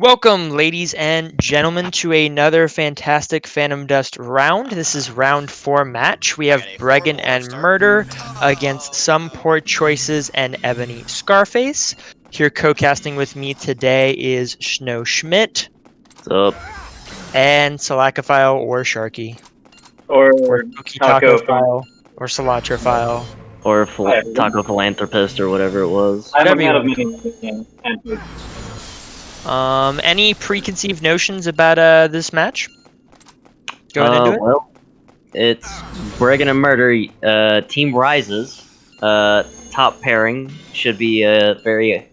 Welcome, ladies and gentlemen, to another fantastic Phantom Dust round. This is round 4 match. We have Bregan and Murder against SomePoorChoices and Ebony Scarface. Here co-casting with me today is Schmidt. What's up? And Salacophile or Sharky. Or Taco File. Or Cilantro File. Or Taco Philanthropist or whatever it was. I haven't had a meeting. Any preconceived notions about this match? Going into it? Well, it's Bregan and Murder. Team Ryze's top pairing should be a very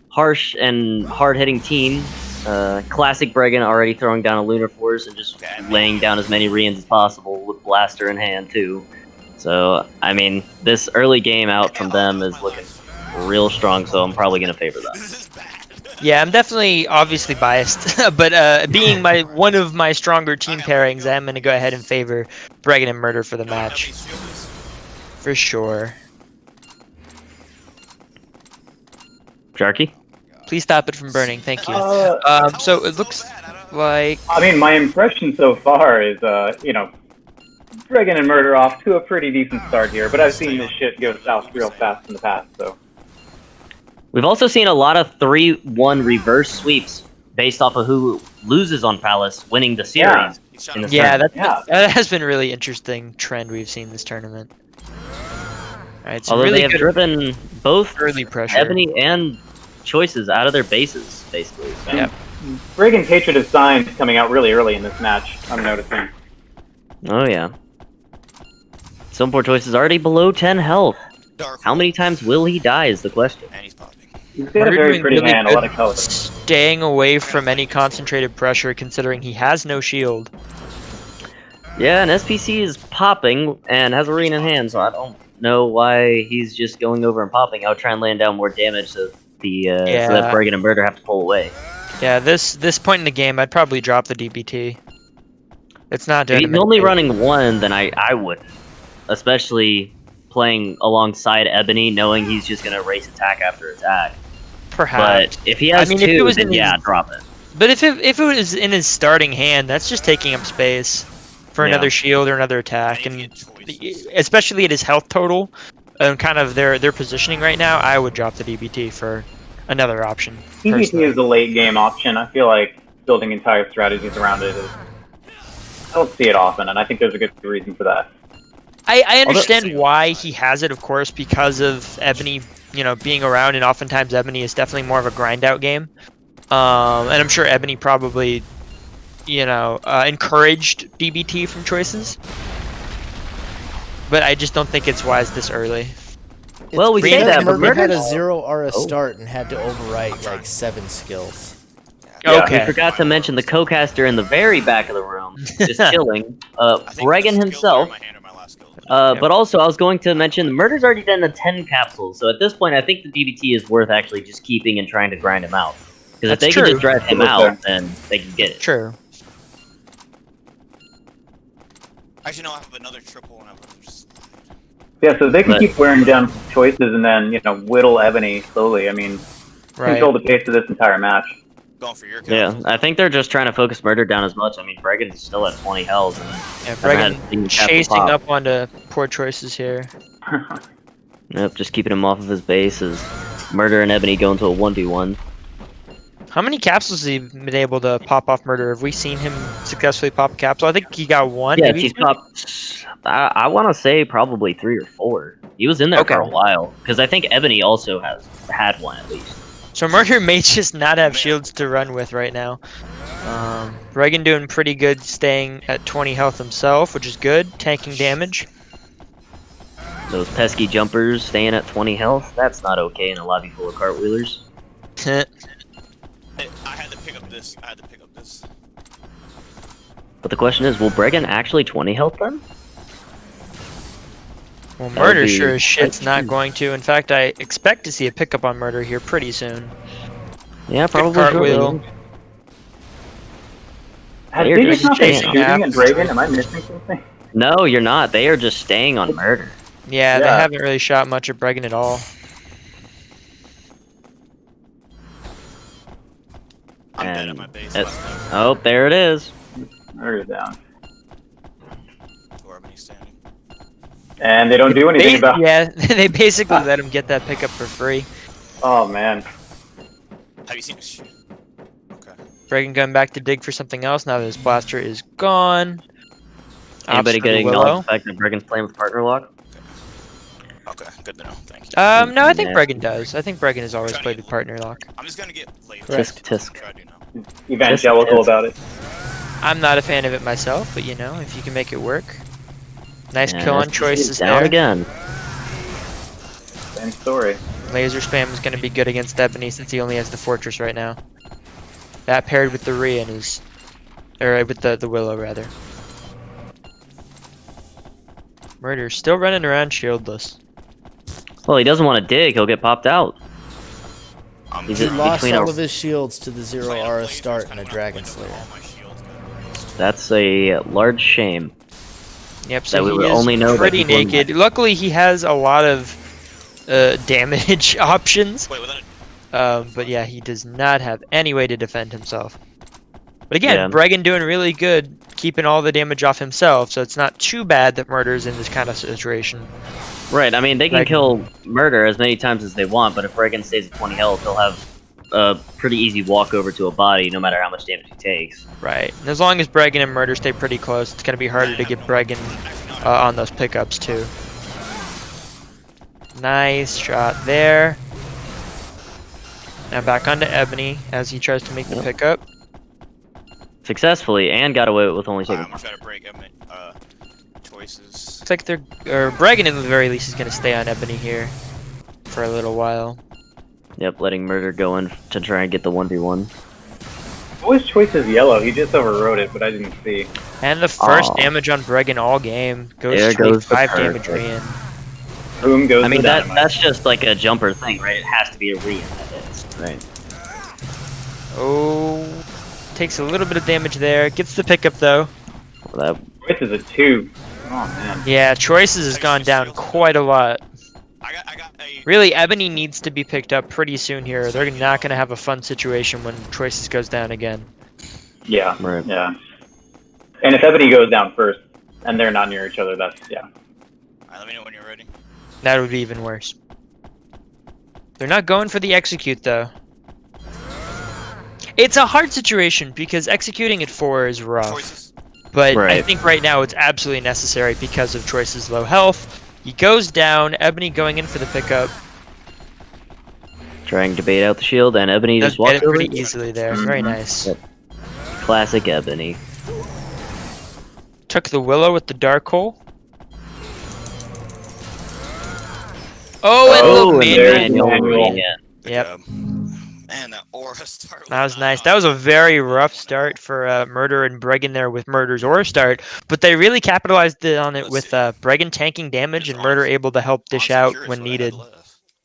harsh and hard-hitting team. Classic Bregan already throwing down a Lunar Force and just laying down as many Rians as possible with Blaster in hand too. So, I mean, this early game out from them is looking real strong, so I'm probably going to favor that. Yeah, I'm definitely obviously biased, but being one of my stronger team pairings, I'm going to go ahead and favor Bregan and Murder for the match. For sure. Sharky? Please stop it from burning, thank you. So it looks like... I mean, my impression so far is, Bregan and Murder off to a pretty decent start here, but I've seen this shit go south real fast in the past, so... We've also seen a lot of 3-1 reverse sweeps based off of who loses on Palace, winning the series. That has been a really interesting trend we've seen this tournament. Right, although really they have driven both early pressure. Ebony and Choices out of their bases, basically. So. Yeah. Bregan Patriot of Signs coming out really early in this match, I'm noticing. Oh yeah. SomePoorChoices already below 10 health. How many times will he die is the question. He's got a very pretty hand, a lot of color. Staying away from any concentrated pressure, considering he has no shield. Yeah, and SPC is popping and has a Arena in hand, so I don't know why he's just going over and popping. I'll try and land down more damage so that Bregan and Murder have to pull away. Yeah, this point in the game, I'd probably drop the DBT. It's not doing. If he's only running one, then I would, especially playing alongside Ebony, knowing he's just gonna race attack after attack. Perhaps. But if he has two, then yeah, drop it. But if it was in his starting hand, that's just taking up space for another shield or another attack, and especially at his health total and kind of their positioning right now, I would drop the DBT for another option. DBT is a late game option. I feel like building entire strategies around it is. I don't see it often, and I think there's a good reason for that. I understand why he has it, of course, because of Ebony, being around, and oftentimes Ebony is definitely more of a grind-out game. And I'm sure Ebony probably, encouraged DBT from Choices. But I just don't think it's wise this early. Well, we say that, but Murder had a 0 RS start and had to overwrite like 7 skills. Okay. We forgot to mention the co-caster in the very back of the room, just chilling. Bregan himself. But also, I was going to mention, the Murder's already done the 10 capsules, so at this point, I think the DBT is worth actually just keeping and trying to grind him out. Because if they can just drive him out, then they can get it. True. Actually, no, I have another triple and I will just... Yeah, so they can keep wearing down Choices and then, whittle Ebony slowly. I mean, control the pace of this entire match. Going for your I think they're just trying to focus Murder down as much. I mean, Bregan's still at 20 health. And Bregan chasing up onto Poor Choices here. Yep, just keeping him off of his base as Murder and Ebony go into a 1v1. How many capsules has he been able to pop off Murder? Have we seen him successfully pop a capsule? I think he got one. Yeah, he's popped, I want to say probably 3 or 4. He was in there for a while. Because I think Ebony also has had one at least. So Murder may just not have shields to run with right now. Bregan doing pretty good, staying at 20 health himself, which is good. Tanking damage. Those pesky jumpers staying at 20 health, that's not okay in a lobby full of cartwheelers. I had to pick up this. But the question is, will Bregan actually 20 health then? Well, Murder sure as shit's not going to. In fact, I expect to see a pickup on Murder here pretty soon. Yeah, probably. Cartwheel. Has Phoenix not been shooting at Bregan? Am I missing something? No, you're not. They are just staying on Murder. Yeah, they haven't really shot much at Bregan at all. I'm dead at And my base. oh, there it is. Murder's down. Where Ebony's standing. And they don't do anything about it. Yeah, they basically let him get that pickup for free. Oh, man. Have you seen this? Okay. Bregan going back to dig for something else now that his blaster is gone. Anybody Opts for the getting Willow. the fact that Bregan's playing with partner lock? Okay, good to know. Thank you. No, I think Yeah. Bregan does. I think Bregan has always played with partner lock. I'm just gonna get later. Tisk tisk. Try to do now. Evangelical about it. I'm not a fan of it myself, but you know, if you can make it work. Nice And kill on STC choices down there. again. Same story. Laser spam is going to be good against Ebony since he only has the fortress right now. That paired with the Rian is, or with the Willow rather. Murder still running around shieldless. Well, he doesn't want to dig. He'll get popped out. He's He in lost between all a- of his shields to the 0 aura start and a Dragon Slayer. That's a large shame. Yep, so That we he would is only know that pretty he won naked. Luckily, he has a lot of damage options. Wait, without But yeah, he does not have any way to defend himself. But again, Yeah. Bregan doing really good, keeping all the damage off himself, so it's not too bad that Murder's in this kind of situation. Right, I mean, they can Like- kill Murder as many times as they want, but if Bregan stays at 20 health, he'll have a pretty easy walk over to a body, no matter how much damage he takes. Right. And as long as Bregan and Murder stay pretty close, it's going to be harder to get Bregan on those pickups, too. Nice shot there. Now back onto Ebony as he tries to make the Yep. pickup. Successfully, and got away with only I'm taking. gonna try to break Ebony choices. Looks like they're, or Bregan at the very least is going to stay on Ebony here for a little while. Yep, letting Murder go in to try and get the 1v1. Always choice is yellow. He just overrode it, but I didn't see. And the first Aw. damage on Bregan all game goes There straight goes the 5 damage perfect. Rian. Boom goes I mean, the that dynamite. that's just like a jumper thing, right? It has to be a Rian that hits, right? Oh, takes a little bit of damage there. Gets the pickup though. Well, that Choice is a 2. Oh, man. Yeah, Choices has gone down quite a lot. I got a. Really, Ebony needs to be picked up pretty soon here. They're not going to have a fun situation when Choices goes down again. Yeah. Right. Yeah. And if Ebony goes down first, and they're not near each other, that's, yeah. Alright, let me know when you're ready. That would be even worse. They're not going for the execute though. It's a hard situation because executing at 4 is rough. Choices. But I Right. think right now it's absolutely necessary because of Choice's low health. He goes down, Ebony going in for the pickup. trying to bait out the shield, and Ebony Does just get walks it over. pretty easily there. Very Mhm. nice. Yep. Classic Ebony. Took the Willow with the Dark Hole. Oh, and Oh, the and main there's manual. manual. Yeah. Good Yep. job. Man, that aura start. That was nice. That was a very rough start for Murder and Bregan there with Murder's Aura start, but they really capitalized on it with Bregan tanking damage and Murder able to help dish out when needed.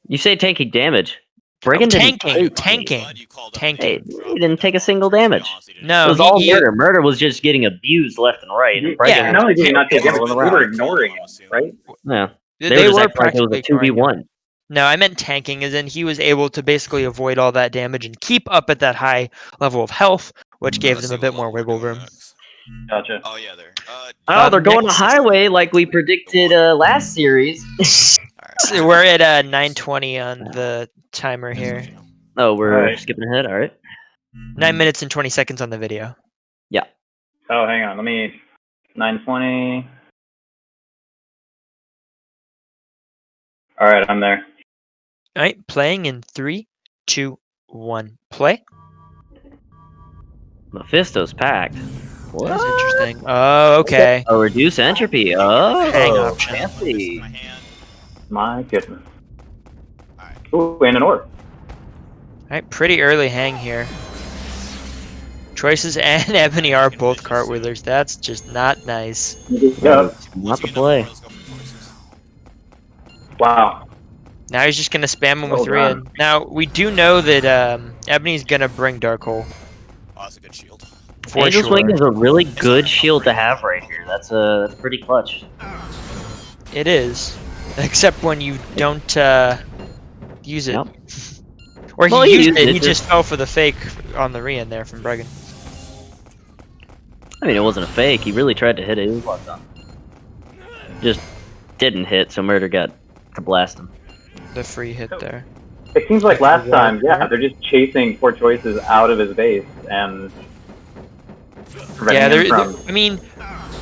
You say taking damage. Bregan didn't tanking, take tanking, Hey, tanking. he didn't take a single damage. No, It was he- all he- Murder. Murder was just getting abused left and right. And Bregan Yeah. Not only did he not take Yeah, damage, we were ignoring him, right? Yeah. They They, were were just acting like it was practically a 2v1. No, I meant tanking, as in he was able to basically avoid all that damage and keep up at that high level of health, which gave them a bit more wiggle room. Gotcha. Oh yeah, there. Oh, they're going to next- highway like we predicted last series. So we're at 9:20 on the timer here. Oh, we're Alright. skipping ahead. All right. 9 minutes and 20 seconds on the video. Oh, hang on. Let me... 920. Alright, I'm there. All right, playing in 3, 2, 1, play. Mephisto's packed. That's What? interesting. Oh, okay. Oh, reduce entropy. Oh, Hang option. fancy. My goodness. Ooh, and an orb. All right, pretty early hang here. Choices and Ebony are both cartwheelers. That's just not nice. Yep. Not the play. Wow. Now he's just gonna spam him with Well done. Rian. Now we do know that Ebony's gonna bring Dark Hole Oh, that's a good shield. for Angel's sure. Wing is a really good shield to have right here. That's pretty clutch. It is, except when you don't use it Yep. Or he Well, used used it, it he just fell for the fake on the re-in there from Bregan. I mean, it wasn't a fake. He really tried to hit it. He was locked on. Just didn't hit, so Murder got to blast him. The free hit there. It seems like last Wall time, yeah, there. they're just chasing Poor Choices out of his base and preventing him from. I mean,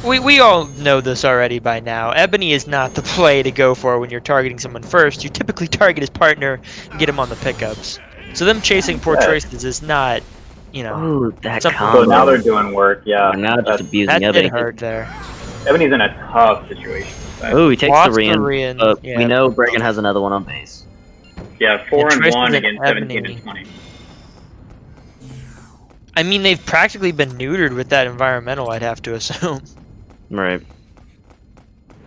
we all know this already by now. Ebony is not the play to go for when you're targeting someone first. You typically target his partner and get him on the pickups. So them chasing Poor Choices is not, you know. Oh, that something- combo. So now they're doing work, yeah. Now just That's- abusing That Ebony. did hurt there. Ebony's in a tough situation. Oh, he takes Lost the the re-in, re-in, but yeah. we know Bregan has another one on base. Yeah, 4 and Choices 1 and against 17 and 20. I mean, they've practically been neutered with that environmental, I'd have to assume. Right.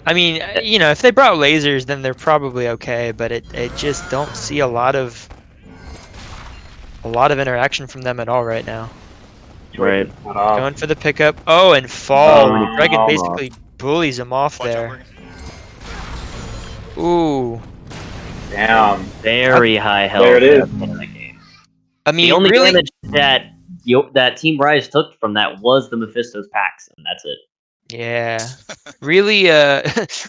I mean, you know, if they brought lasers, then they're probably okay, but it just don't see a lot of interaction from them at all right now. Right. Going for the pickup. Oh, and fall. Oh, Bregan almost. basically bullies him off Watch out, there. Bregan. Ooh. Damn. Very high health. There it is. in that game. I mean, The only really, damage that Team Ryze took from that was the Mephisto's packs, and that's it. yeah. Really,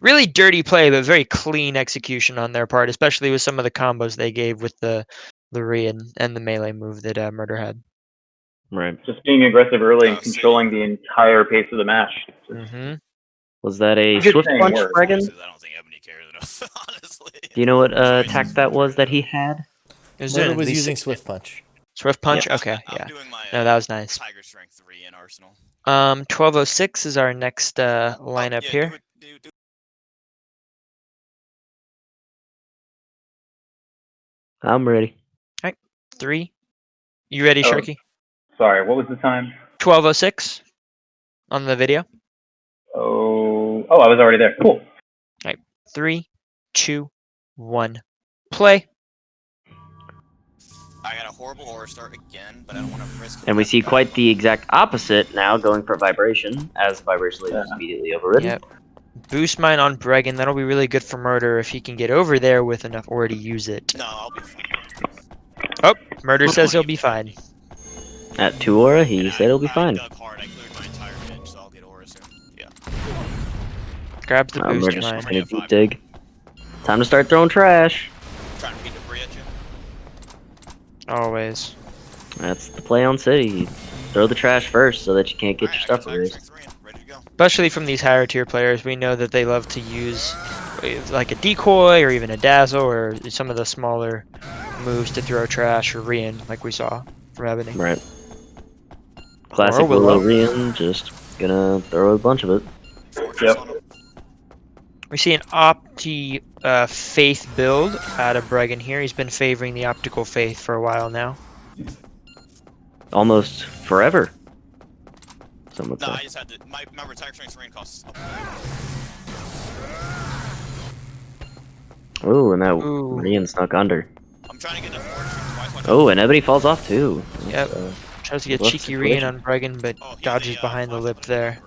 really dirty play, but very clean execution on their part, especially with some of the combos they gave with the re and the melee move that Murder had. Right. Just being aggressive early and Oh, controlling the entire pace of the match. Mm-hmm. Was that a Good Swift thing Punch, worked. Bregan? I don't think Ebony cares enough, honestly. Do you know what attack that was that he had? Murder was using Swift Punch. Swift Punch? Yeah. Okay, I'm yeah. doing my, No, that was nice. Tiger Strength 3 in Arsenal. 1206 is our next lineup Yeah, here. do it. I'm ready. 3. You ready, Oh. Sharky? Sorry, what was the time? 1206 on the video. Oh, I was already there. Cool. 3, 2, 1, play. I got a horrible aura start again, but I don't want to risk. And we see quite the exact opposite now, going for Vibration, as the Vibration Lead is immediately overridden. Yep. Boost mine on Bregan. That'll be really good for Murder if he can get over there with enough aura to use it. No, I'll be fine. Oh, Murder says he'll be fine. At 2 aura, he And said it'll be I fine. dug hard. I cleared my entire bench, so I'll get aura soon. Yeah. Grabs the boost Murder's mine. just gonna deep dig. Time to start throwing trash. Trying to beat debris at you. Always. That's the play on City. You throw the trash first so that you can't get your Alright, I stuff got Tiger erased. Strength 3 in, ready to go. Especially from these higher tier players, we know that they love to use like a decoy or even a dazzle or some of the smaller moves to throw trash or re-in, like we saw from Ebony. Right. Classic Or Willow. Willow Rian, just gonna throw a bunch of it. Fortress Yep. on him. We see an Opti Faith build out of Bregan here. He's been favoring the Optical Faith for a while now. Almost forever. Some would No, say. I just had to. Remember, Tiger Strength 3 costs. Ooh, and that Ooh. Rian snuck under. I'm trying to get the Fortress twice. Oh, and Ebony falls off too. Yep. That's, Tries to get rough cheeky re-in situation. on Bregan, but Oh, he's dodges a, behind the 5 lip there.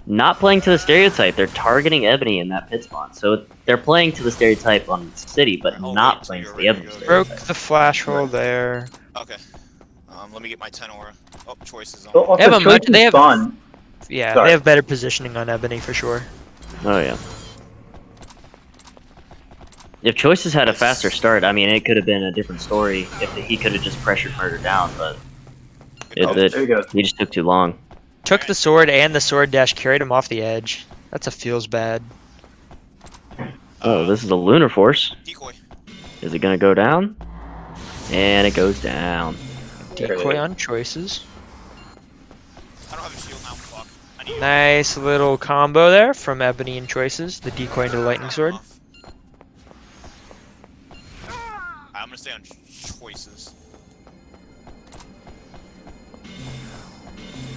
not playing to the stereotype. They're targeting Ebony in that pit spawn. So they're playing to the stereotype on City, but Oh, not wait, playing so to the you're Ebony ready to go. Broke stereotype. the flash hole there. Okay. Let me get my 10 aura. Oh, choices on. So also, They have a much- Choices they have- fun. Yeah, Sorry. they have better positioning on Ebony for sure. Oh yeah. If Choices had a faster start, I mean, it could have been a different story if he could have just pressured Murder down, but Oh, there you go. he just took too long. Took the sword and the sword dash, carried him off the edge. That's a feels bad. Oh, this is a Lunar Force. Decoy. Is it gonna go down? And it goes down. There it Decoy is. on choices. I don't have a shield now. Fuck. I need Nice little combo there from Ebony and choices. The decoy into the lightning sword. I'm gonna stay on choices.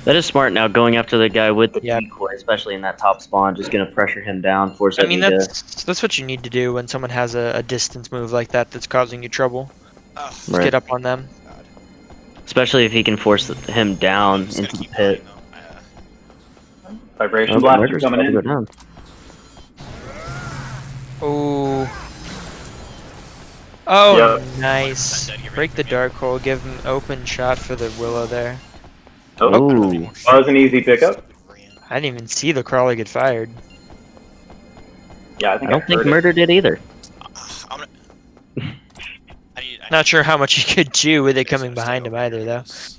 That is smart now, going after the guy with the Yep. decoy, especially in that top spawn, just gonna pressure him down, force I mean, Ebony to... that's what you need to do when someone has a distance move like that that's causing you trouble. Ugh, Just Right. get up on them. God. Especially if he can force him down I'm just gonna into the keep pit. playing, though. Vibration Oh, blaster Murder's coming about to go in. down. Oh. Oh, Yep. nice. Break the dark hole. Give him open shot for the willow there. Oh, Ooh. that was an easy pickup. I didn't even see the crawler get fired. Yeah, I I think don't think heard it. Murder did either. I'm gonna. I Not sure how much he could do with it need to coming stay behind him over either, here, though. 'cause-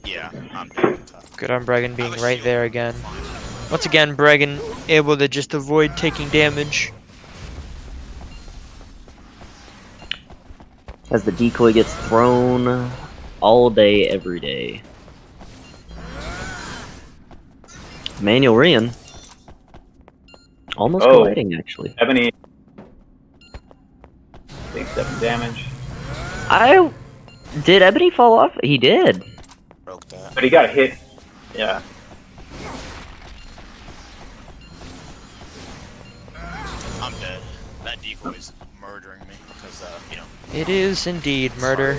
Yeah, I'm doing tough. Good on Bregan being I'm a right shield. there again. Fine. Once again, Bregan able to just avoid taking damage. As the decoy gets thrown all day, every day. Manual Rian. Almost Oh. colliding, actually. Ebony. Take 7 damage. Did Ebony fall off? He did. Broke that. But he got hit. Yeah. I'm dead. That decoy is murdering me because, you know. It is indeed murder,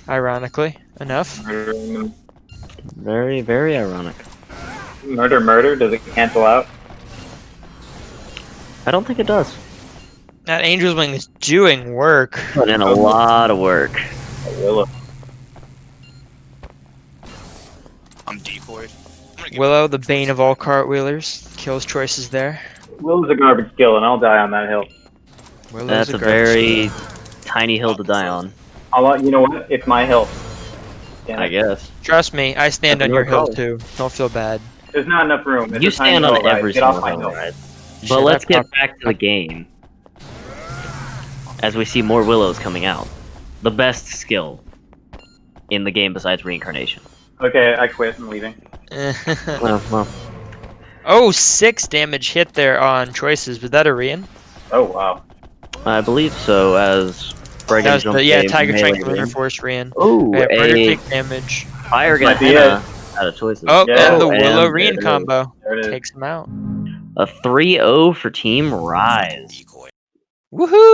ironically enough. Very, very ironic. Murder. Does it cancel out? I don't think it does. That Angel's Wing is doing work. Put in a lot of work. Willow. I'm decoyed. I'm gonna get Willow, my the bane of all cartwheelers, kills choices there. Willow's a garbage kill, and I'll die on that hill. Willow's That's a garbage very tiny hill to die on, You know what? It's my hill. Damn I it. guess. Trust me, I stand That's on your your hill call. too. Don't feel bad. There's not enough room. It's You a tiny stand on hill, Ryze. every Get off single my hill, hill. right? You But shut let's up, get Pop. back to the game. As we see more willows coming out. The best skill in the game besides reincarnation. Okay, I quit. I'm leaving. Well, Oh, 6 damage hit there on choices. Was that a Rian? Oh, wow. I believe so, as Bregan That was jumped the, yeah, a Tiger melee Strength Lunar in. Force Rian. Ooh, Yeah, Murder a take damage. fire Might be Gehenna out of choices. Oh, Yeah. and the Oh, Willow and there it Rian is. combo There it is. takes him out. A 3-0 for Team Ryze. decoy. Woohoo!